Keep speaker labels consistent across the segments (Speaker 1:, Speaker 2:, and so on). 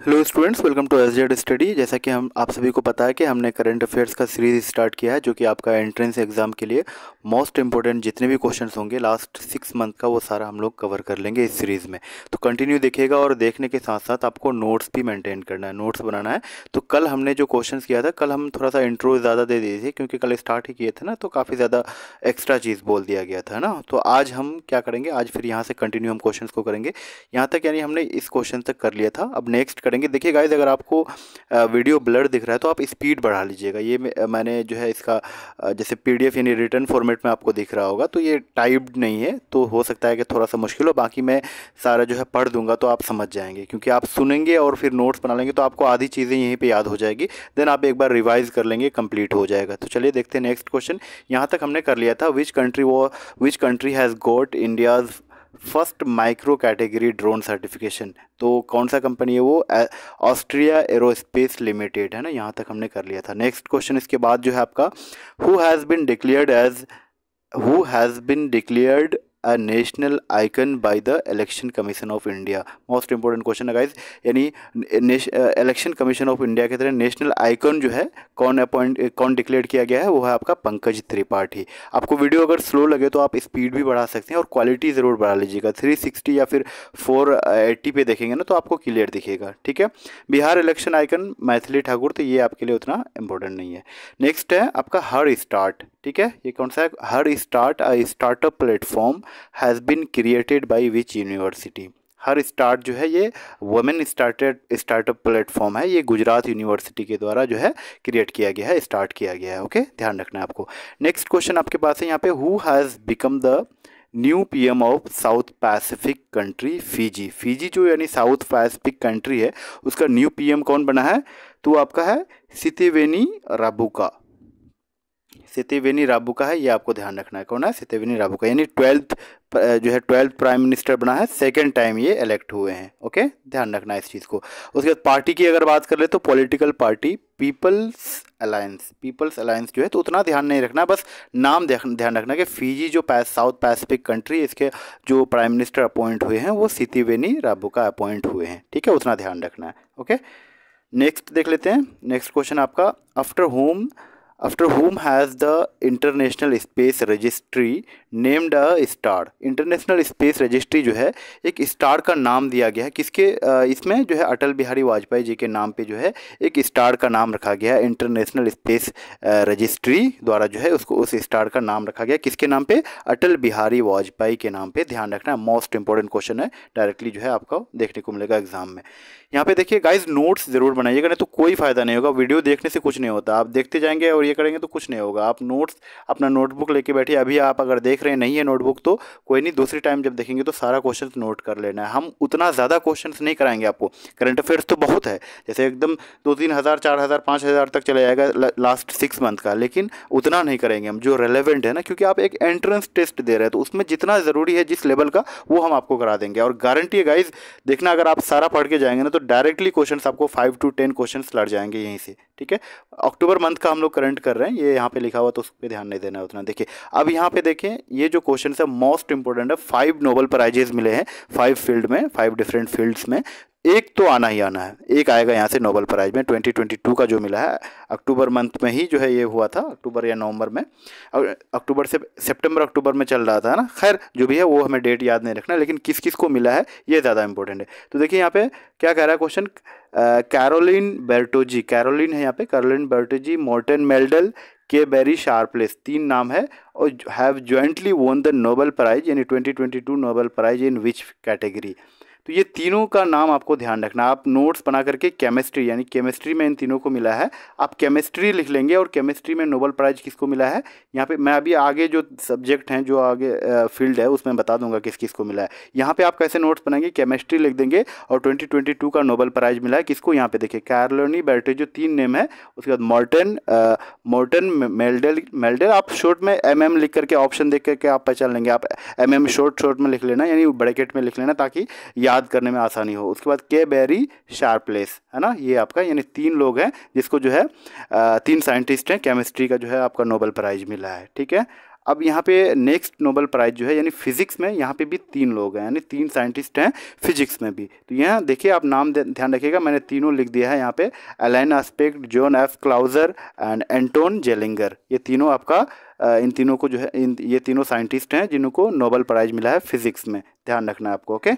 Speaker 1: Hello students, welcome to SZ study. जैसा कि हम आप सभी को पता है कि हमने करंट अफेयर्स का सीरीज स्टार्ट किया है, जो कि आपका एंट्रेंस एग्जाम के लिए मोस्ट इंपॉर्टेंट जितने भी क्वेश्चंस होंगे लास्ट 6 मंथ का, वो सारा हम लोग कवर कर लेंगे इस सीरीज़ में। तो कंटिन्यू देखिएगा और देखने के साथ साथ आपको नोट्स भी मेंटेन करना है, नोट्स बनाना है। तो कल हमने जो क्वेश्चंस किया था, कल हम थोड़ा सा इंट्रो ज़्यादा दे दिए थे क्योंकि कल स्टार्ट ही किए थे ना, तो काफ़ी ज़्यादा एक्स्ट्रा चीज़ बोल दिया गया था ना। तो आज हम क्या करेंगे, आज फिर यहाँ से कंटिन्यू हम क्वेश्चन को करेंगे। यहाँ तक यानी हमने इस क्वेश्चन तक कर लिया था, अब नेक्स्ट करेंगे। देखिए गाइज, अगर आपको वीडियो ब्लर दिख रहा है तो आप स्पीड बढ़ा लीजिएगा। ये मैंने जो है इसका जैसे पीडीएफ यानी रिटर्न फॉर्मेट में आपको दिख रहा होगा, तो ये टाइप्ड नहीं है, तो हो सकता है कि थोड़ा सा मुश्किल हो। बाकी मैं सारा जो है पढ़ दूंगा तो आप समझ जाएंगे, क्योंकि आप सुनेंगे और फिर नोट्स बना लेंगे तो आपको आधी चीज़ें यहीं पे याद हो जाएगी। देन आप एक बार रिवाइज कर लेंगे, कंप्लीट हो जाएगा। तो चलिए देखते हैं नेक्स्ट क्वेश्चन। यहाँ तक हमने कर लिया था, which country has got India's first micro category drone certification. तो कौन सा कंपनी है वो? ऑस्ट्रिया एरोस्पेस लिमिटेड है ना। यहाँ तक हमने कर लिया था। नेक्स्ट क्वेश्चन इसके बाद जो है आपका, who has been declared a national icon by the election commission of India. Most important question है गाइज, यानी इलेक्शन कमीशन ऑफ इंडिया की तरह नेशनल आइकन जो है कौन डिक्लेयर किया गया है, वो है आपका पंकज त्रिपाठी। आपको वीडियो अगर स्लो लगे तो आप स्पीड भी बढ़ा सकते हैं और क्वालिटी ज़रूर बढ़ा लीजिएगा। 360 या फिर 480 पे देखेंगे ना तो आपको क्लियर दिखेगा, ठीक है। बिहार इलेक्शन आइकन मैथिली ठाकुर, तो ये आपके लिए उतना इंपॉर्टेंट नहीं है। नेक्स्ट है आपका हर स्टार्ट, ठीक है। ये कौन सा है? हर start a startup platform has been created by which university. हर स्टार्ट जो है ये वुमेन स्टार्टअप प्लेटफॉर्म है, ये गुजरात यूनिवर्सिटी के द्वारा जो है क्रिएट किया गया है, स्टार्ट किया गया है। ओके, ध्यान रखना है आपको। नेक्स्ट क्वेश्चन आपके पास है यहाँ पे, who has become the new PM of south Pacific country Fiji. Fiji जो यानी साउथ पैसिफिक कंट्री है, उसका न्यू पीएम कौन बना है? तो आपका है सितेवेनी राबुका। सितेवेनी राबुका है, ये आपको ध्यान रखना है। कौन है? सितेवेनी राबुका, यानी 12th प्राइम मिनिस्टर बना है, सेकंड टाइम ये इलेक्ट हुए हैं। ओके, ध्यान रखना है इस चीज़ को। उसके बाद पार्टी की अगर बात कर ले तो पॉलिटिकल पार्टी पीपल्स अलायंस जो है, तो उतना ध्यान नहीं रखना, बस नाम ध्यान रखना कि फिजी जो साउथ पैसिफिक कंट्री, इसके जो प्राइम मिनिस्टर अपॉइंट हुए हैं वो सितेवेनी राबुका अपॉइंट हुए हैं, ठीक है, उतना ध्यान रखना है। ओके, नेक्स्ट देख लेते हैं। नेक्स्ट क्वेश्चन आपका, after whom has the international space registry named a star. International space registry जो है, एक स्टार का नाम दिया गया है किसके? इसमें जो है अटल बिहारी वाजपेयी जी के नाम पे जो है एक स्टार का नाम रखा गया है। इंटरनेशनल स्पेस रजिस्ट्री द्वारा जो है उसको उस स्टार का नाम रखा गया, किसके नाम पे? अटल बिहारी वाजपेयी के नाम पे। ध्यान रखना है, मोस्ट इंपॉर्टेंट क्वेश्चन है, डायरेक्टली जो है आपको देखने को मिलेगा एग्जाम में। यहाँ पे देखिए गाइज, नोट्स जरूर बनाइएगा, नहीं तो कोई फायदा नहीं होगा। वीडियो देखने से कुछ नहीं होता, आप देखते जाएंगे और ये करेंगे तो कुछ नहीं होगा। आप नोट्स अपना नोटबुक लेके बैठिए। अभी आप अगर देख रहे हैं नहीं है नोटबुक तो कोई नहीं, दूसरी टाइम जब देखेंगे तो सारा क्वेश्चन नोट कर लेना है। हम उतना ज़्यादा क्वेश्चन नहीं कराएंगे आपको, करंट अफेयर्स तो बहुत है, जैसे एकदम 2-3 हज़ार 4 हज़ार 5 हज़ार तक चला जाएगा लास्ट 6 मंथ का, लेकिन उतना नहीं करेंगे हम जो रेलेवेंट है ना, क्योंकि आप एक एंट्रेंस टेस्ट दे रहे हैं तो उसमें जितना ज़रूरी है जिस लेवल का, वो हम आपको करा देंगे। और गारंटी है गाइज, देखना अगर आप सारा पढ़ के जाएंगे ना तो डायरेक्टली क्वेश्चन आपको 5 to 10 क्वेश्चन लड़ जाएंगे यहीं से, ठीक है। अक्टूबर मंथ का हम लोग करंट कर रहे हैं, ये यहाँ पे लिखा हुआ तो उस पर ध्यान नहीं देना है उतना। देखिए अब यहाँ पे देखें, ये जो क्वेश्चन है मोस्ट इंपॉर्टेंट है। 5 नोबेल प्राइजेज मिले हैं 5 फील्ड में, 5 डिफरेंट फील्ड्स में। एक तो आना ही आना है, एक आएगा यहाँ से नोबेल प्राइज में। 2022 का जो मिला है अक्टूबर मंथ में ही जो है ये हुआ था, अक्टूबर या नवंबर में, अक्टूबर से सितंबर अक्टूबर में चल रहा था ना। खैर जो भी है वो हमें डेट याद नहीं रखना, लेकिन किस किस को मिला है ये ज़्यादा इंपॉर्टेंट है। तो देखिए यहाँ पे क्या कह रहा है क्वेश्चन, कैरोलिन बेर्टोजी, कैरोलिन है यहाँ पे, Carolyn Bertozzi, Morten Meldal, K Barry Sharpless, 3 नाम है, और have jointly won the Nobel prize, यानी 2022 Nobel prize in which category. तो ये तीनों का नाम आपको ध्यान रखना। आप नोट्स बना करके केमिस्ट्री, यानी केमिस्ट्री में इन तीनों को मिला है, आप केमिस्ट्री लिख लेंगे। और केमिस्ट्री में नोबेल प्राइज किसको मिला है, यहाँ पे मैं अभी आगे जो सब्जेक्ट हैं, जो आगे फील्ड है उसमें बता दूंगा किस किस को मिला है। यहाँ पे आप कैसे नोट्स बनाएंगे, केमिस्ट्री लिख देंगे और 2022 का नोबेल प्राइज मिला है किसको, यहाँ पे देखिए कैरोलिन बेर्टोजी, जो 3 नेम है। उसके बाद मॉर्टन मेल्डल, आप शॉर्ट में MM लिख करके ऑप्शन देख करके आप पहचान लेंगे। आप MM शॉर्ट में लिख लेना, यानी ब्रैकेट में लिख लेना ताकि याद करने में आसानी हो। उसके बाद के बेरी शार्पलेस है ना, ये आपका, यानी 3 लोग हैं जिसको जो है 3 साइंटिस्ट हैं केमिस्ट्री का जो है आपका नोबेल प्राइज मिला है, ठीक है। अब यहाँ पे नेक्स्ट नोबेल प्राइज़ जो है यानी फिजिक्स में यहाँ पे भी 3 लोग हैं, यानी 3 साइंटिस्ट हैं फिजिक्स में भी। तो यहाँ देखिए आप नाम ध्यान रखिएगा, मैंने तीनों लिख दिया है यहाँ पे, Alain Aspect, John F Clauser and Anton Zeilinger. ये तीनों आपका इन तीनों को जो है ये तीनों साइंटिस्ट हैं जिनको नोबेल प्राइज़ मिला है फिजिक्स में, ध्यान रखना है आपको। ओके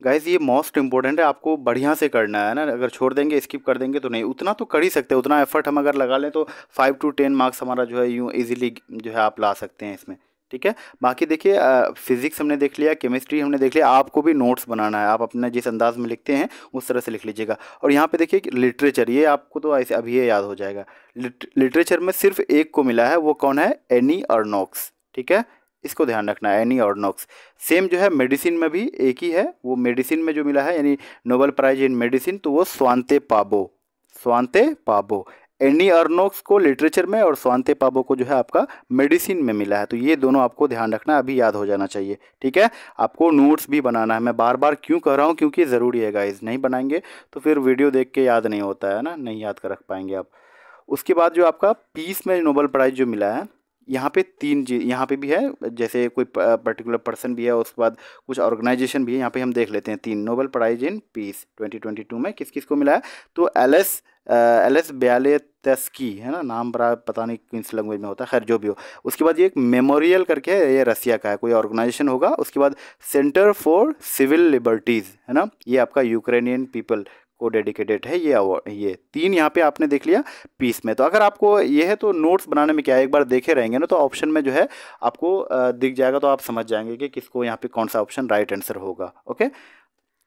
Speaker 1: गाइज, ये मोस्ट इंपॉर्टेंट है, आपको बढ़िया से करना है ना, अगर छोड़ देंगे स्किप कर देंगे तो नहीं। उतना तो कर ही सकते हैं, उतना एफर्ट हम अगर लगा लें तो 5 to 10 मार्क्स हमारा जो है यूँ इजीली जो है आप ला सकते हैं इसमें, ठीक है। बाकी देखिए फिजिक्स हमने देख लिया, केमिस्ट्री हमने देख लिया, आपको भी नोट्स बनाना है, आप अपने जिस अंदाज में लिखते हैं उस तरह से लिख लीजिएगा। और यहाँ पे देखिए लिटरेचर, ये आपको तो ऐसे अभी ये याद हो जाएगा। लिटरेचर में सिर्फ एक को मिला है, वो कौन है? एनी अर्नोक्स, ठीक है, इसको ध्यान रखना है, एनी अर्नोक्स। सेम जो है मेडिसिन में भी एक ही है, वो मेडिसिन में जो मिला है यानी नोबेल प्राइज इन मेडिसिन, तो वो स्वांते पाबो, स्वांते पाबो। एनी अर्नोक्स को लिटरेचर में और स्वांते पाबो को जो है आपका मेडिसिन में मिला है। तो ये दोनों आपको ध्यान रखना, अभी याद हो जाना चाहिए, ठीक है। आपको नोट्स भी बनाना है, मैं बार बार क्यों कह रहा हूँ, क्योंकि ज़रूरी है गाइज, नहीं बनाएंगे तो फिर वीडियो देख के याद नहीं होता है ना, नहीं याद कर रख पाएंगे आप। उसके बाद जो आपका पीस में नोबेल प्राइज़ जो मिला है, यहाँ पे 3 चीज़ यहाँ पे भी है, जैसे कोई पर्टिकुलर पर्सन भी है, उसके बाद कुछ ऑर्गेनाइजेशन भी है। यहाँ पे हम देख लेते हैं 3 नोबेल प्राइज इन पीस 2022 में किस किस को मिला है। तो एल एस ब्यालेत्स्की है ना, नाम बड़ा पता नहीं किस लैंग्वेज में होता है, खैर जो भी हो। उसके बाद ये एक मेमोरियल करके है, ये रसिया का है, कोई ऑर्गेनाइजेशन होगा। उसके बाद सेंटर फॉर सिविल लिबर्टीज़ है ना, ये आपका यूक्रेनियन पीपल को डेडिकेटेड है ये अवार्ड। ये 3 यहाँ पे आपने देख लिया पीस में। तो अगर आपको ये है तो नोट्स बनाने में क्या है, एक बार देखे रहेंगे ना तो ऑप्शन में जो है आपको दिख जाएगा, तो आप समझ जाएंगे कि किसको यहाँ पे कौन सा ऑप्शन राइट आंसर होगा। ओके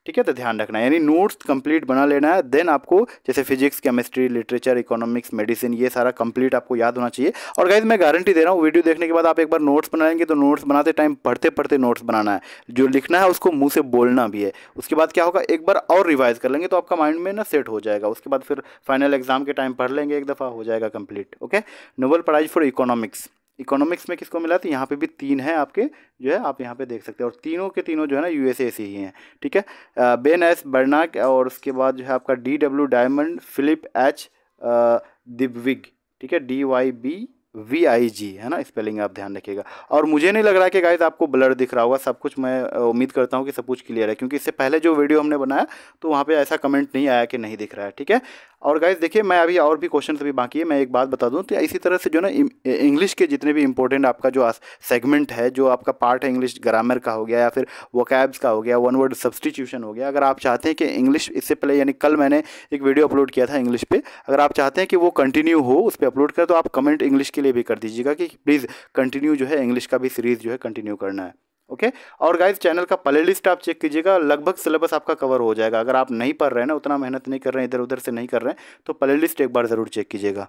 Speaker 1: ठीक है, तो ध्यान रखना है, यानी नोट्स कंप्लीट बना लेना है। देन आपको जैसे physics, chemistry, literature, economics, medicine, ये सारा कंप्लीट आपको याद होना चाहिए। और गाइज मैं गारंटी दे रहा हूँ, वीडियो देखने के बाद आप एक बार नोट्स बनाएंगे तो नोट्स बनाते टाइम पढ़ते पढ़ते नोट्स बनाना है, जो लिखना है उसको मुंह से बोलना भी है। उसके बाद क्या होगा, एक बार और रिवाइज कर लेंगे तो आपका माइंड में ना सेट हो जाएगा। उसके बाद फिर फाइनल एग्जाम के टाइम पढ़ लेंगे, एक दफ़ा हो जाएगा complete. Okay, Nobel prize for economics, economics में किसको मिला? तो यहाँ पे भी 3 है आपके, जो है आप यहाँ पे देख सकते हैं, और तीनों के तीनों जो है ना यूएसए से ही हैं, ठीक है। बेन एस बर्नाक, और उसके बाद जो है आपका DW डायमंड, फिलिप एच दिब्विग, ठीक है, DYBVIG है ना, स्पेलिंग आप ध्यान रखिएगा। और मुझे नहीं लग रहा कि गाइस आपको ब्लर दिख रहा होगा सब कुछ, मैं उम्मीद करता हूँ कि सब कुछ क्लियर है, क्योंकि इससे पहले जो वीडियो हमने बनाया तो वहाँ पे ऐसा कमेंट नहीं आया कि नहीं दिख रहा है, ठीक है। और गाइस देखिए, मैं अभी और भी क्वेश्चन अभी बाकी है, मैं एक बात बता दूं, तो इसी तरह से जो ना इंग्लिश के जितने भी इंपॉर्टेंट आपका जो सेगमेंट है, जो आपका पार्ट है, इंग्लिश ग्रामर का हो गया या फिर वोकैब्स का हो गया, वन वर्ड सब्सटीट्यूशन हो गया, अगर आप चाहते हैं कि इंग्लिश, इससे पहले यानी कल मैंने एक वीडियो अपलोड किया था इंग्लिश पे, अगर आप चाहते हैं कि वो कंटिन्यू हो, उस पर अपलोड करें, तो आप कमेंट इंग्लिश के लिए भी कर दीजिएगा कि प्लीज़ कंटिन्यू जो है इंग्लिश का भी सीरीज़ जो है कंटिन्यू करना है। ओके और गाइस चैनल का प्ले लिस्ट आप चेक कीजिएगा, लगभग सिलेबस आपका कवर हो जाएगा। अगर आप नहीं पढ़ रहे हैं ना, उतना मेहनत नहीं कर रहे हैं, इधर उधर से नहीं कर रहे हैं, तो प्ले लिस्ट एक बार ज़रूर चेक कीजिएगा।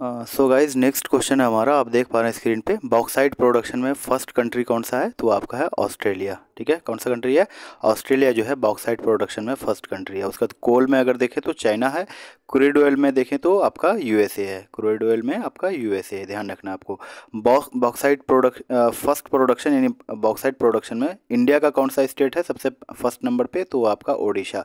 Speaker 1: सो गाइज नेक्स्ट क्वेश्चन है हमारा, आप देख पा रहे हैं स्क्रीन पे, बॉक्साइट प्रोडक्शन में फर्स्ट कंट्री कौन सा है? तो आपका है ऑस्ट्रेलिया, ठीक है। कौन सा कंट्री है? ऑस्ट्रेलिया जो है बॉक्साइट प्रोडक्शन में फर्स्ट कंट्री है। उसके बाद कोल में अगर देखें तो चाइना है, क्रूड ऑयल में देखें तो आपका यूएसए है, क्रूड ऑयल में आपका यूएसए है, ध्यान रखना आपको। बॉक्साइट फर्स्ट प्रोडक्शन यानी बॉक्साइट प्रोडक्शन में इंडिया का कौन सा स्टेट है सबसे फर्स्ट नंबर पे? तो आपका ओडिशा।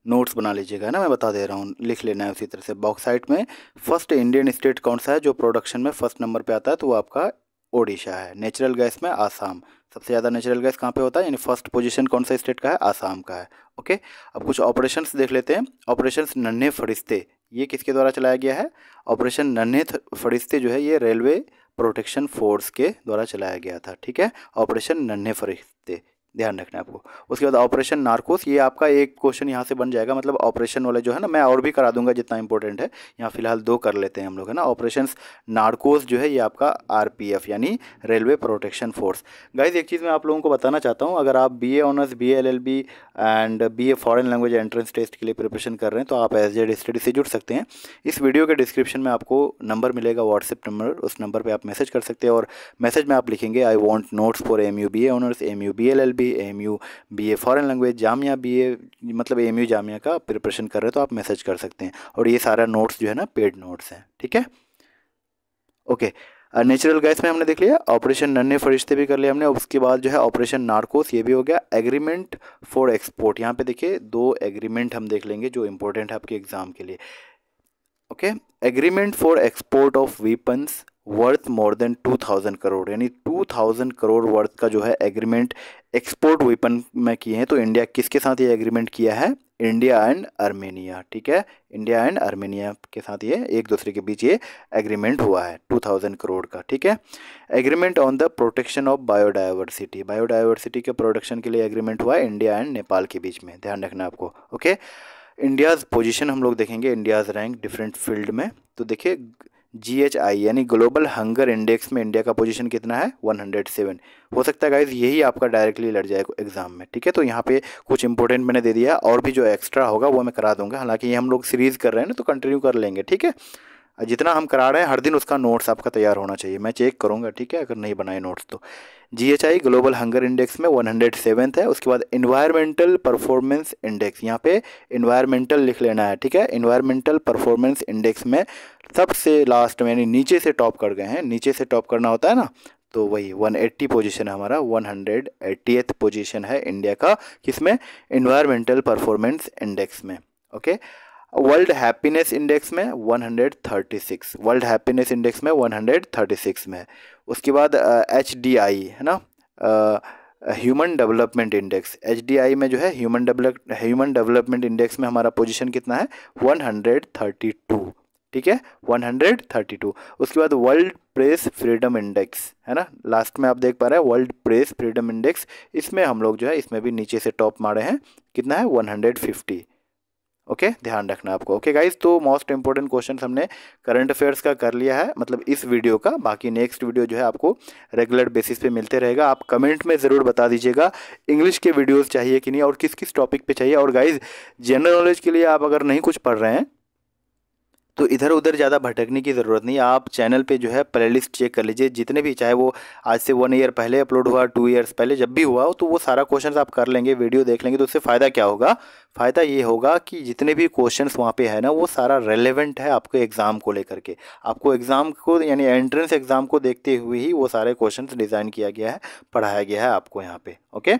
Speaker 1: नोट्स बना लीजिएगा ना, मैं बता दे रहा हूँ, लिख लेना है उसी तरह से। बॉक्साइट में फर्स्ट इंडियन स्टेट कौन सा है जो प्रोडक्शन में फर्स्ट नंबर पे आता है? तो वो आपका ओडिशा है। नेचुरल गैस में आसाम, सबसे ज़्यादा नेचुरल गैस कहाँ पे होता है, यानी फर्स्ट पोजीशन कौन सा स्टेट का है? आसाम का है। ओके अब कुछ ऑपरेशंस देख लेते हैं। ऑपरेशंस नन्हे फरिश्ते, ये किसके द्वारा चलाया गया है? ऑपरेशन नन्हे फरिश्ते जो है ये रेलवे प्रोटेक्शन फोर्स के द्वारा चलाया गया था, ठीक है। ऑपरेशन नन्हे फरिश्ते, ध्यान रखना है आपको। उसके बाद ऑपरेशन नार्कोस, ये आपका एक क्वेश्चन यहाँ से बन जाएगा, मतलब ऑपरेशन वाले जो है ना, मैं और भी करा दूंगा जितना इंपॉर्टेंट है, यहाँ फिलहाल 2 कर लेते हैं हम लोग, है ना। ऑपरेशन नार्कोस जो है ये आपका RPF यानी रेलवे प्रोटेक्शन फोर्स। गाइज एक चीज़ मैं आप लोगों को बताना चाहता हूँ, अगर आप BA honours, BA LLB and BA foreign language entrance test के लिए प्रिपरेशन कर रहे हैं, तो आप SZ स्टडी से जुड़ सकते हैं। इस वीडियो के डिस्क्रिप्शन में आपको नंबर मिलेगा, व्हाट्सएप नंबर, उस नंबर पर आप मैसेज कर सकते हैं, और मैसेज में आप लिखेंगे I want notes for AMU BA honours, AMU BA LLB, AMU BA foreign language, Jamia BA, मतलब AMU जामिया का प्रिपरेशन कर रहे हो तो आप मैसेज कर सकते हैं। और ये सारा नोट्स जो है ना पेड नोट्स हैं, ठीक है। ओके नेचुरल गैस में हमने देख लिया, ऑपरेशन नन्हे फरिश्ते भी कर लिया हमने। उसके बाद जो है ऑपरेशन नार्कोस, ये भी हो गया। एग्रीमेंट फॉर एक्सपोर्ट, यहाँ पे देखिए 2 एग्रीमेंट हम देख लेंगे जो इंपॉर्टेंट है आपके एग्जाम के लिए। Okay. Agreement for export of weapons worth more than 2000 crore, यानी 2000 करोड़ वर्थ का जो है एग्रीमेंट एक्सपोर्ट वेपन में किए हैं। तो इंडिया किसके साथ ये एग्रीमेंट किया है? इंडिया एंड आर्मेनिया, ठीक है, इंडिया एंड आर्मेनिया के साथ ये एक दूसरे के बीच ये एग्रीमेंट हुआ है 2000 करोड़ का, ठीक है। Agreement on the protection of biodiversity, biodiversity के प्रोटेक्शन के लिए एग्रीमेंट हुआ है इंडिया एंड नेपाल के बीच में, ध्यान रखना आपको, ओके। इंडियाज़ पोजीशन हम लोग देखेंगे, इंडियाज़ रैंक डिफरेंट फील्ड में, तो देखिए GHI यानी ग्लोबल हंगर इंडेक्स में इंडिया का पोजीशन कितना है? 107। हो सकता है गाइज यही आपका डायरेक्टली लड़ जाए एग्जाम में, ठीक है। तो यहाँ पे कुछ इंपॉर्टेंट मैंने दे दिया, और भी जो एक्स्ट्रा होगा वो मैं करा दूंगा। हालांकि ये हम लोग सीरीज़ कर रहे हैं ना, तो कंटिन्यू कर लेंगे, ठीक है। जितना हम करा रहे हैं हर दिन उसका नोट्स आपका तैयार होना चाहिए, मैं चेक करूँगा, ठीक है, अगर नहीं बनाए नोट्स तो। GHI ग्लोबल हंगर इंडेक्स में 107th है। उसके बाद इन्वायरमेंटल परफॉर्मेंस इंडेक्स, यहाँ पे इन्वायरमेंटल लिख लेना है, ठीक है। इन्वायरमेंटल परफॉर्मेंस इंडेक्स में सबसे लास्ट में, यानी नीचे से टॉप कर गए हैं, नीचे से टॉप करना होता है ना, तो वही 180 पोजीशन है हमारा, 180th पोजीशन है इंडिया का, किसमें? इन्वायरमेंटल परफॉर्मेंस इंडेक्स में, ओके। वर्ल्ड हैप्पीनेस इंडेक्स में 136, वर्ल्ड हैप्पीनेस इंडेक्स में 136 में। उसके बाद HDI है ना, ह्यूमन डेवलपमेंट इंडेक्स, HDI में जो है ह्यूमन डेवलपमेंट इंडेक्स में हमारा पोजीशन कितना है? 132, ठीक है, 132। उसके बाद वर्ल्ड प्रेस फ्रीडम इंडेक्स है ना, लास्ट में आप देख पा रहे हैं वर्ल्ड प्रेस फ्रीडम इंडेक्स, इसमें हम लोग जो है इसमें भी नीचे से टॉप मारे हैं, कितना है? 150, ओके, ध्यान रखना आपको, ओके गाइज। तो मोस्ट इंपॉर्टेंट क्वेश्चन हमने करंट अफेयर्स का कर लिया है, मतलब इस वीडियो का। बाकी नेक्स्ट वीडियो जो है आपको रेगुलर बेसिस पे मिलते रहेगा। आप कमेंट में ज़रूर बता दीजिएगा इंग्लिश के वीडियोस चाहिए कि नहीं, और किस किस टॉपिक पे चाहिए। और गाइज जनरल नॉलेज के लिए आप अगर नहीं कुछ पढ़ रहे हैं तो इधर उधर ज़्यादा भटकने की ज़रूरत नहीं, आप चैनल पे जो है प्लेलिस्ट चेक कर लीजिए, जितने भी, चाहे वो आज से 1 ईयर पहले अपलोड हुआ, 2 ईयर्स पहले, जब भी हुआ हो, तो वो सारा क्वेश्चन आप कर लेंगे, वीडियो देख लेंगे। तो उससे फ़ायदा क्या होगा? फ़ायदा ये होगा कि जितने भी क्वेश्चंस वहाँ पे है ना, वो सारा रेलेवेंट है आपके एग्ज़ाम को लेकर के। आपको एग्ज़ाम को, यानी एंट्रेंस एग्ज़ाम को देखते हुए ही वो सारे क्वेश्चंस डिज़ाइन किया गया है, पढ़ाया गया है आपको यहाँ पे, ओके।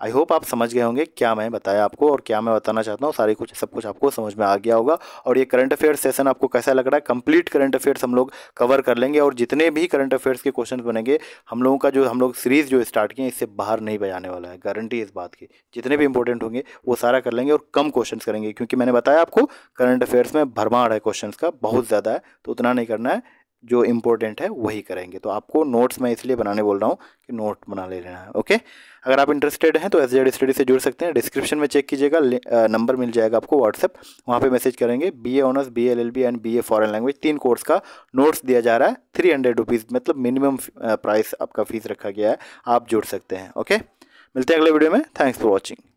Speaker 1: आई होप आप समझ गए होंगे क्या मैं बताया आपको और क्या मैं बताना चाहता हूँ, सारी कुछ सब कुछ आपको समझ में आ गया होगा। और ये करंट अफेयर्स सेशन आपको कैसा लग रहा है? कंप्लीट करंट अफेयर्स हम लोग कवर कर लेंगे, और जितने भी करंट अफेयर्स के क्वेश्चन बनेंगे, हम लोगों का जो हम लोग सीरीज़ जो स्टार्ट किए, इससे बाहर नहीं बजाने वाला है, गारंटी इस बात की। जितने भी इंपॉर्टेंट होंगे वो सारा कर लेंगे, और कम क्वेश्चन करेंगे, क्योंकि मैंने बताया आपको करंट अफेयर्स में भरमार है क्वेश्चन का, बहुत ज़्यादा है, तो उतना नहीं करना है, जो इम्पोर्टेंट है वही करेंगे। तो आपको नोट्स मैं इसलिए बनाने बोल रहा हूँ कि नोट बना ले लेना है, ओके। अगर आप इंटरेस्टेड हैं तो SZ स्टडी से जुड़ सकते हैं, डिस्क्रिप्शन में चेक कीजिएगा, नंबर मिल जाएगा आपको व्हाट्सएप, वहाँ पे मैसेज करेंगे। BA honours, BA LLB and BA foreign language, 3 course का नोट्स दिया जा रहा है, 300 रुपीज़, मतलब मिनिमम प्राइस आपका फीस रखा गया है, आप जुड़ सकते हैं, ओके। मिलते हैं अगले वीडियो में, थैंक्स फॉर वॉचिंग।